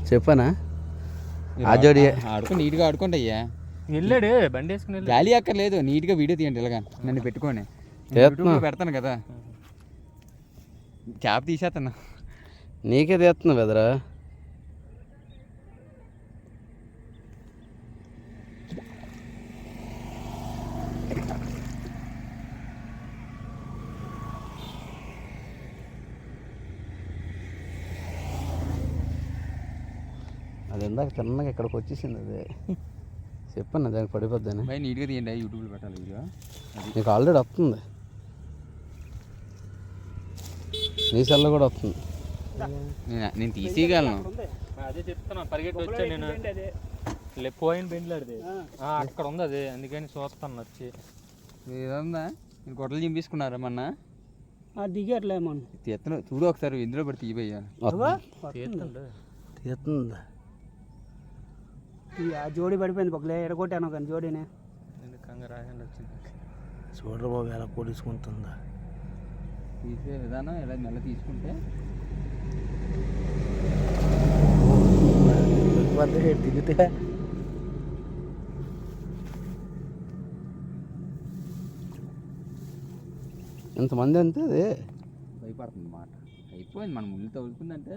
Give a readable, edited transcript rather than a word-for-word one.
చెప్పనా ఆ జోడి ఆడుకో నీట్గా ఆడుకోండి అయ్యా. వెళ్ళాడు బండి వేసుకుని గాలి అక్కర్లేదు, నీట్గా వీడియో తీయండి ఇలాగా నన్ను పెట్టుకొని. యూట్యూబ్లో పెడతాను కదా, క్యాప్ తీసేస్తాను. నీకే తీస్తున్నా బెదరా. అది ఇందాక తిన్నగా ఇక్కడికి వచ్చేసింది. అది చెప్పన్నా దానికి పడిపోద్దని. బాయ్ నీట్గా తీయండి, యూట్యూబ్లో పెట్టాలి వీడియో. నీకు ఆల్రెడీ వస్తుంది, నీ సెల్లో కూడా వస్తుంది. నేను తీసేయగలను. అదే చెప్తున్నా, పరిగెట్టి వచ్చాను నేను. పోయిన బెండ్లాడిది అక్కడ ఉంది అది, అందుకని చూస్తాను వచ్చి. ఏదన్నా నేను గొడవలు చింపేసుకున్నారా మొన్న? దిగట్లేమో తీస్తున్నా చూడు ఒకసారి, ఇందులో పడి తీయబోయ్యా. తీస్తుందా ఆ జోడి పడిపోయింది పక్కలే, ఎడగొట్టాను కానీ జోడీనే. ఎందుకంగా రాయండి వచ్చింది. చూడరు బాబు ఎలా పొడుచుకుంటుందా. తీసే విధానం ఇలా మెల్ల తీసుకుంటే దిగితే ఇంతమంది అంతే అది భయపడుతుంది మాట. అయిపోయింది, మన ముళ్ళు తగులుకుందంటే